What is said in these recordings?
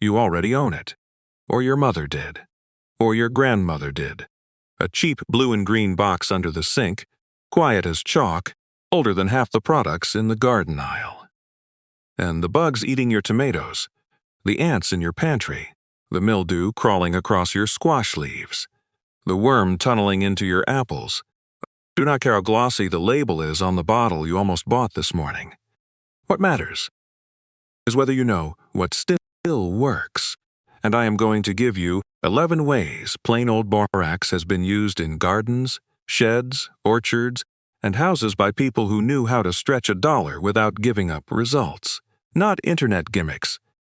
You already own it. Or your mother did. Or your grandmother did. A cheap blue and green box under the sink, quiet as chalk, older than half the products in the garden aisle. And the bugs eating your tomatoes, the ants in your pantry, the mildew crawling across your squash leaves, the worm tunneling into your apples. Do not care how glossy the label is on the bottle you almost bought this morning. What matters is whether you know what still works. And I am going to give you 11 ways plain old borax has been used in gardens, sheds, orchards, and houses by people who knew how to stretch a dollar without giving up results. Not internet gimmicks,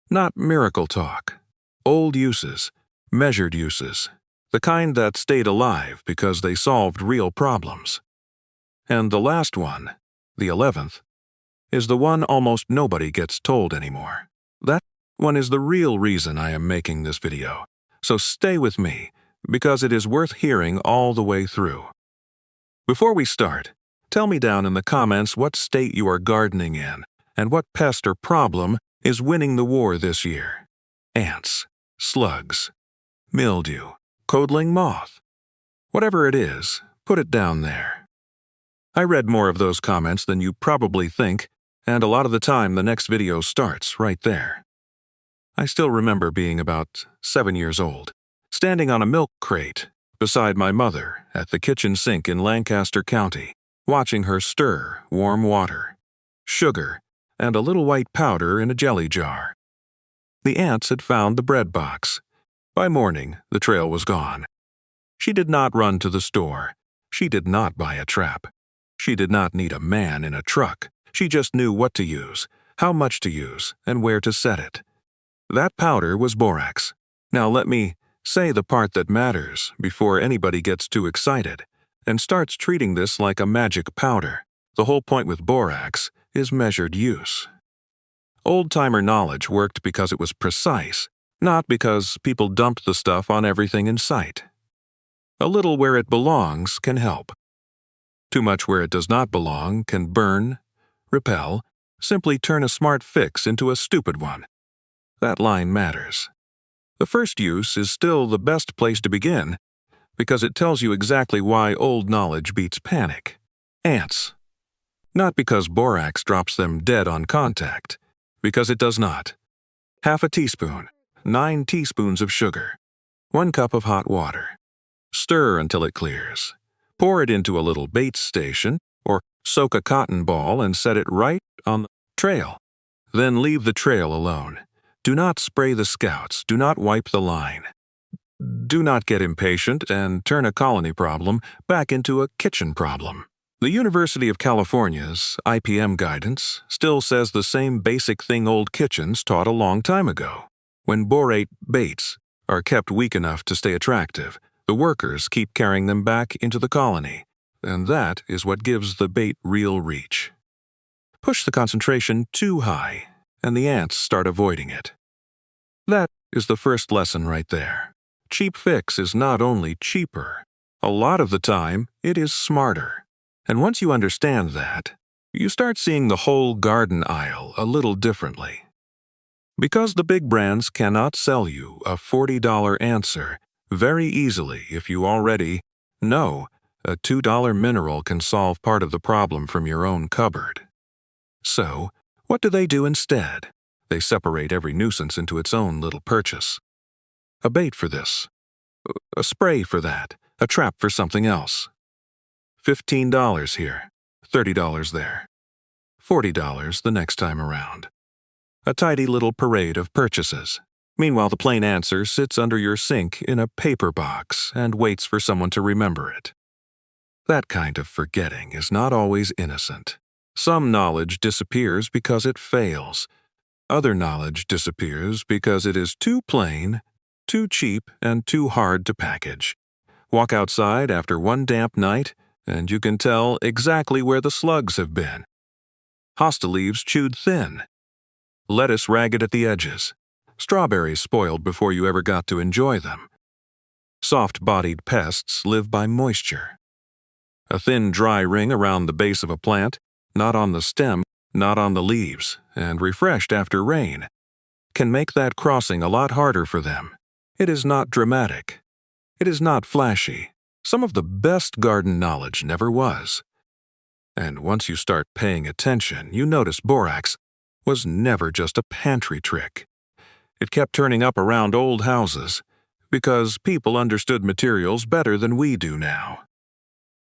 not miracle talk. Old uses, measured uses, the kind that stayed alive because they solved real problems. And the last one, the 11th, is the one almost nobody gets told anymore. That one is the real reason I am making this video. So stay with me, because it is worth hearing all the way through. Before we start, tell me down in the comments what state you are gardening in and what pest or problem is winning the war this year. Ants, slugs, mildew, codling moth. Whatever it is, put it down there. I read more of those comments than you probably think, and a lot of the time the next video starts right there. I still remember being about 7 years old, standing on a milk crate beside my mother at the kitchen sink in Lancaster County, watching her stir warm water, sugar, and a little white powder in a jelly jar. The ants had found the bread box. By morning, the trail was gone. She did not run to the store. She did not buy a trap. She did not need a man in a truck. She just knew what to use, how much to use, and where to set it. That powder was borax. Now let me say the part that matters before anybody gets too excited and starts treating this like a magic powder. The whole point with borax is measured use. Old-timer knowledge worked because it was precise, not because people dumped the stuff on everything in sight. A little where it belongs can help. Too much where it does not belong can burn, repel, simply turn a smart fix into a stupid one. That line matters. The first use is still the best place to begin because it tells you exactly why old knowledge beats panic. Ants. Not because borax drops them dead on contact, because it does not. Half a teaspoon, 9 teaspoons of sugar, 1 cup of hot water. Stir until it clears. Pour it into a little bait station or soak a cotton ball and set it right on the trail. Then leave the trail alone. Do not spray the scouts. Do not wipe the line. Do not get impatient and turn a colony problem back into a kitchen problem. The University of California's IPM guidance still says the same basic thing old kitchens taught a long time ago. When borate baits are kept weak enough to stay attractive, the workers keep carrying them back into the colony, and that is what gives the bait real reach. Push the concentration too high, and the ants start avoiding it. That is the first lesson right there. Cheap fix is not only cheaper, a lot of the time it is smarter. And once you understand that, you start seeing the whole garden aisle a little differently. Because the big brands cannot sell you a $40 answer very easily if you already know a $2 mineral can solve part of the problem from your own cupboard. So, what do they do instead? They separate every nuisance into its own little purchase. A bait for this, a spray for that, a trap for something else. $15 here, $30 there, $40 the next time around. A tidy little parade of purchases. Meanwhile, the plain answer sits under your sink in a paper box and waits for someone to remember it. That kind of forgetting is not always innocent. Some knowledge disappears because it fails. Other knowledge disappears because it is too plain, too cheap, and too hard to package. Walk outside after one damp night, and you can tell exactly where the slugs have been. Hosta leaves chewed thin. Lettuce ragged at the edges. Strawberries spoiled before you ever got to enjoy them. Soft-bodied pests live by moisture. A thin, dry ring around the base of a plant, not on the stem, not on the leaves, and refreshed after rain. can make that crossing a lot harder for them. It is not dramatic. It is not flashy. Some of the best garden knowledge never was. And once you start paying attention, you notice borax was never just a pantry trick. It kept turning up around old houses because people understood materials better than we do now.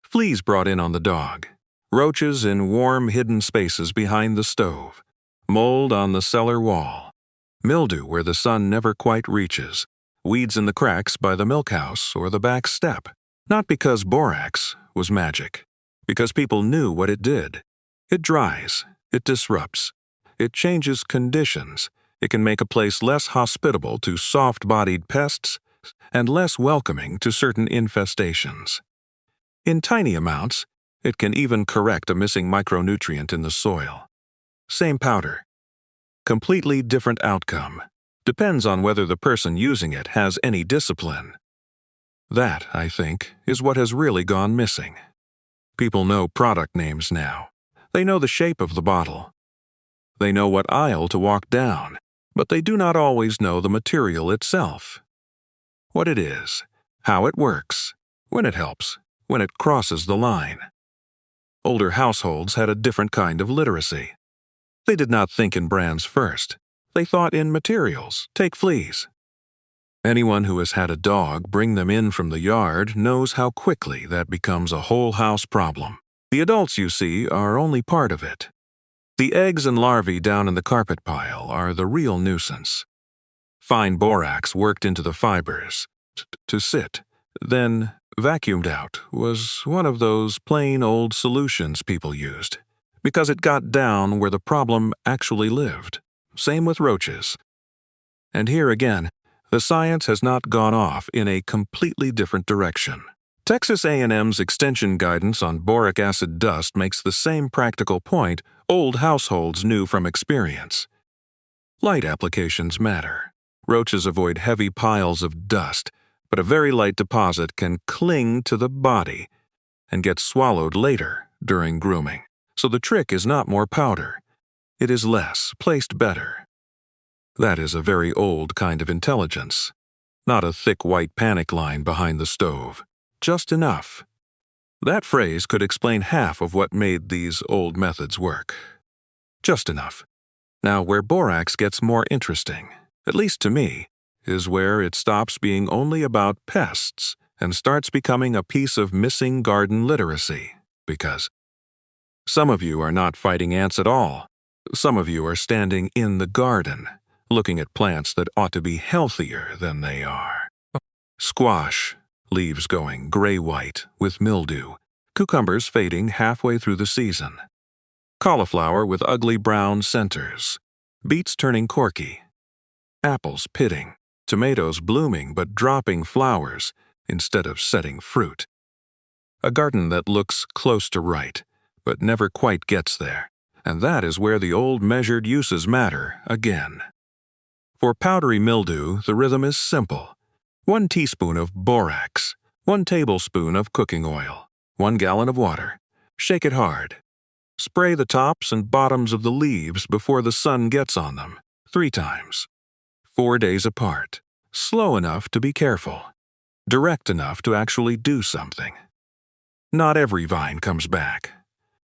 Fleas brought in on the dog, roaches in warm, hidden spaces behind the stove, mold on the cellar wall, mildew where the sun never quite reaches, weeds in the cracks by the milk house or the back step. Not because borax was magic, because people knew what it did. It dries, it disrupts, it changes conditions. It can make a place less hospitable to soft-bodied pests and less welcoming to certain infestations. In tiny amounts, it can even correct a missing micronutrient in the soil. Same powder. Completely different outcome. Depends on whether the person using it has any discipline. That, I think, is what has really gone missing. People know product names now. They know the shape of the bottle. They know what aisle to walk down, but they do not always know the material itself. What it is, how it works, when it helps, when it crosses the line. Older households had a different kind of literacy. They did not think in brands first. They thought in materials. Take fleas. Anyone who has had a dog bring them in from the yard knows how quickly that becomes a whole house problem. The adults you see are only part of it. The eggs and larvae down in the carpet pile are the real nuisance. Fine borax worked into the fibers to sit, then vacuumed out was one of those plain old solutions people used, because it got down where the problem actually lived. Same with roaches. And here again, the science has not gone off in a completely different direction. Texas A&M's extension guidance on boric acid dust makes the same practical point old households knew from experience. Light applications matter. Roaches avoid heavy piles of dust, but a very light deposit can cling to the body and get swallowed later during grooming. So the trick is not more powder. It is less, placed better. That is a very old kind of intelligence. Not a thick white panic line behind the stove. Just enough. That phrase could explain half of what made these old methods work. Just enough. Now, where borax gets more interesting, at least to me, is where it stops being only about pests and starts becoming a piece of missing garden literacy. Because some of you are not fighting ants at all. Some of you are standing in the garden, looking at plants that ought to be healthier than they are. Squash, leaves going gray-white with mildew. Cucumbers fading halfway through the season. Cauliflower with ugly brown centers. Beets turning corky. Apples pitting. Tomatoes blooming but dropping flowers instead of setting fruit. A garden that looks close to right, but never quite gets there. And that is where the old measured uses matter again. For powdery mildew, the rhythm is simple. 1 teaspoon of borax, 1 tablespoon of cooking oil, 1 gallon of water. Shake it hard. Spray the tops and bottoms of the leaves before the sun gets on them, 3 times. 4 days apart. Slow enough to be careful. Direct enough to actually do something. Not every vine comes back.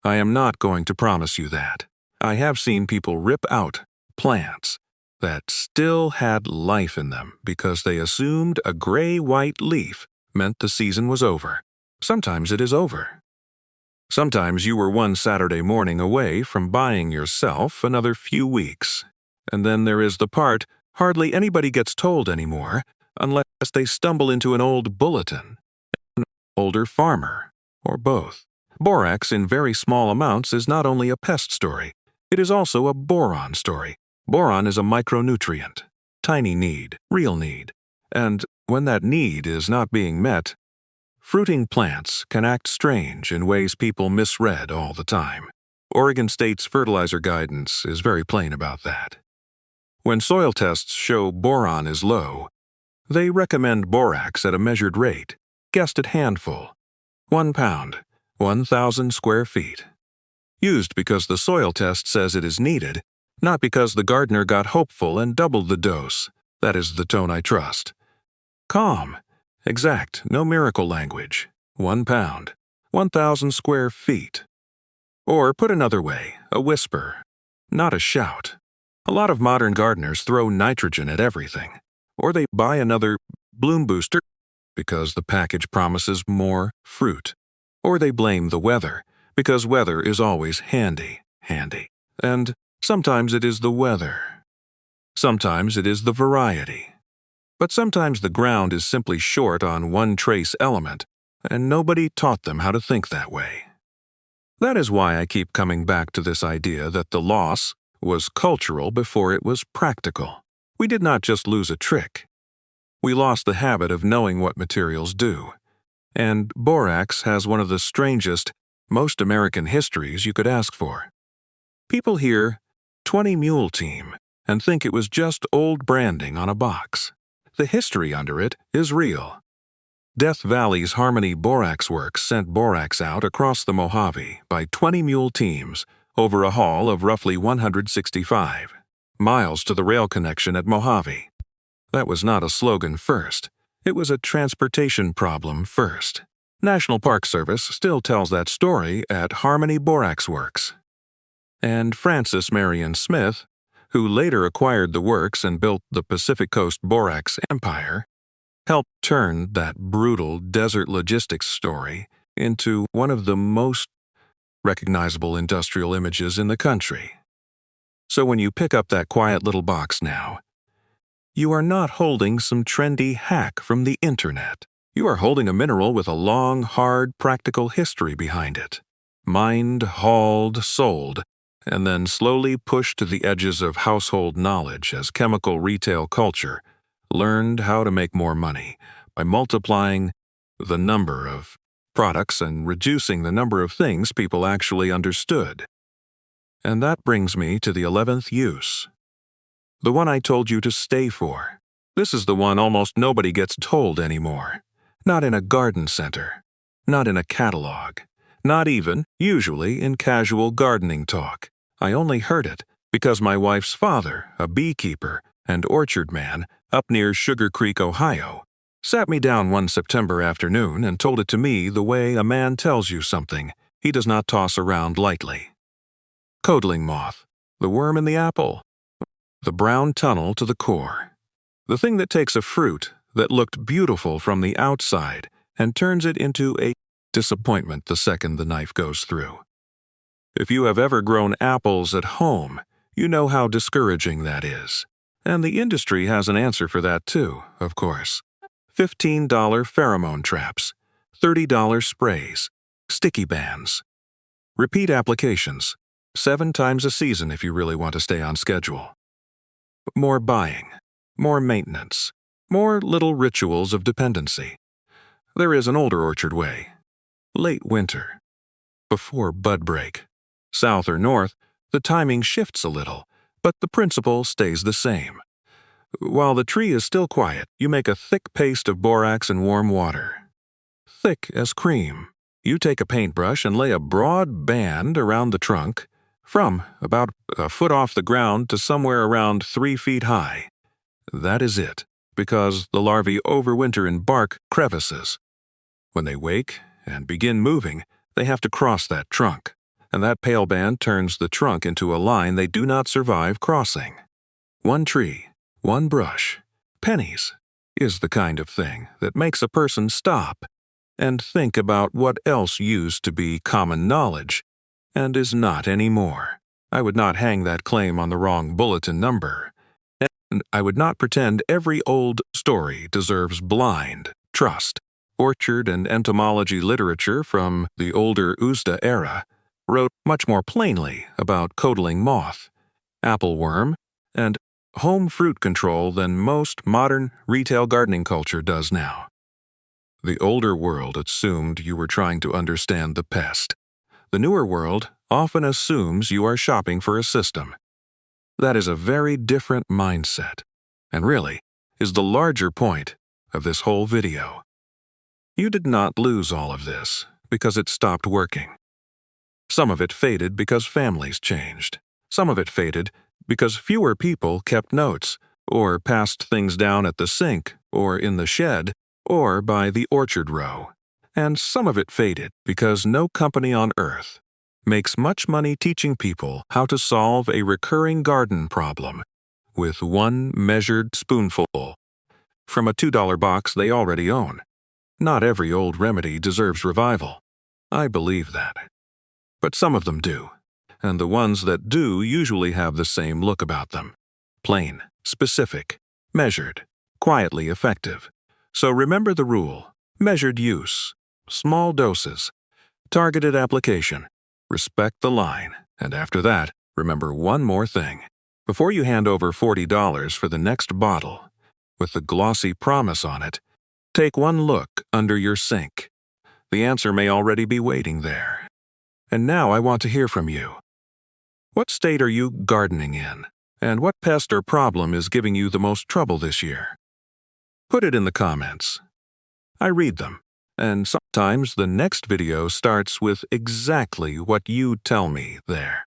I am not going to promise you that. I have seen people rip out plants that still had life in them because they assumed a gray-white leaf meant the season was over. Sometimes it is over. Sometimes you were one Saturday morning away from buying yourself another few weeks. And then there is the part hardly anybody gets told anymore unless they stumble into an old bulletin, an older farmer, or both. Borax in very small amounts is not only a pest story, it is also a boron story. Boron is a micronutrient, tiny need, real need, and when that need is not being met, fruiting plants can act strange in ways people misread all the time. Oregon State's fertilizer guidance is very plain about that. When soil tests show boron is low, they recommend borax at a measured rate, guessed at handful, 1 pound, 1,000 square feet. Used because the soil test says it is needed, Not because the gardener got hopeful and doubled the dose. That is the tone I trust. Calm. Exact. No miracle language. 1 pound. 1,000 square feet. Or, put another way, a whisper. Not a shout. A lot of modern gardeners throw nitrogen at everything. Or they buy another bloom booster because the package promises more fruit. Or they blame the weather because weather is always handy. And sometimes it is the weather. Sometimes it is the variety. But sometimes the ground is simply short on one trace element, and nobody taught them how to think that way. That is why I keep coming back to this idea that the loss was cultural before it was practical. We did not just lose a trick. We lost the habit of knowing what materials do. And borax has one of the strangest, most American histories you could ask for. People hear 20 Mule Team and think it was just old branding on a box. The history under it is real. Death Valley's Harmony Borax Works sent borax out across the Mojave by 20 mule teams over a haul of roughly 165 miles to the rail connection at Mojave. That was not a slogan first. It was a transportation problem first. National Park Service still tells that story at Harmony Borax Works. And Francis Marion Smith, who later acquired the works and built the Pacific Coast Borax Empire, helped turn that brutal desert logistics story into one of the most recognizable industrial images in the country. So when you pick up that quiet little box now, you are not holding some trendy hack from the internet. You are holding a mineral with a long, hard, practical history behind it. Mined, hauled, sold, and then slowly pushed to the edges of household knowledge as chemical retail culture learned how to make more money by multiplying the number of products and reducing the number of things people actually understood. And that brings me to the 11th use. The one I told you to stay for. This is the one almost nobody gets told anymore. Not in a garden center. Not in a catalog. Not even, usually, in casual gardening talk. I only heard it because my wife's father, a beekeeper and orchard man up near Sugar Creek, Ohio, sat me down one September afternoon and told it to me the way a man tells you something he does not toss around lightly. Codling moth, the worm in the apple, the brown tunnel to the core. The thing that takes a fruit that looked beautiful from the outside and turns it into a disappointment the second the knife goes through. If you have ever grown apples at home, you know how discouraging that is. And the industry has an answer for that too, of course. $15 pheromone traps, $30 sprays, sticky bands. Repeat applications, 7 times a season if you really want to stay on schedule. More buying, more maintenance, more little rituals of dependency. There is an older orchard way. Late winter. Before bud break. South or north, the timing shifts a little, but the principle stays the same. While the tree is still quiet, you make a thick paste of borax and warm water. Thick as cream. You take a paintbrush and lay a broad band around the trunk, from about a foot off the ground to somewhere around 3 feet high. That is it, because the larvae overwinter in bark crevices. When they wake and begin moving, they have to cross that trunk, and that pale band turns the trunk into a line they do not survive crossing. One tree, one brush, pennies, is the kind of thing that makes a person stop and think about what else used to be common knowledge and is not anymore. I would not hang that claim on the wrong bulletin number, and I would not pretend every old story deserves blind trust. Orchard and entomology literature from the older USDA era wrote much more plainly about codling moth, appleworm, and home fruit control than most modern retail gardening culture does now. The older world assumed you were trying to understand the pest. The newer world often assumes you are shopping for a system. That is a very different mindset, and really is the larger point of this whole video. You did not lose all of this because it stopped working. Some of it faded because families changed. Some of it faded because fewer people kept notes, or passed things down at the sink, or in the shed, or by the orchard row. And some of it faded because no company on earth makes much money teaching people how to solve a recurring garden problem with one measured spoonful from a $2 box they already own. Not every old remedy deserves revival. I believe that. But some of them do, and the ones that do usually have the same look about them. Plain, specific, measured, quietly effective. So remember the rule: measured use, small doses, targeted application. Respect the line, and after that, remember one more thing. Before you hand over $40 for the next bottle, with the glossy promise on it, take one look under your sink. The answer may already be waiting there. And now I want to hear from you. What state are you gardening in? And what pest or problem is giving you the most trouble this year? Put it in the comments. I read them, and sometimes the next video starts with exactly what you tell me there.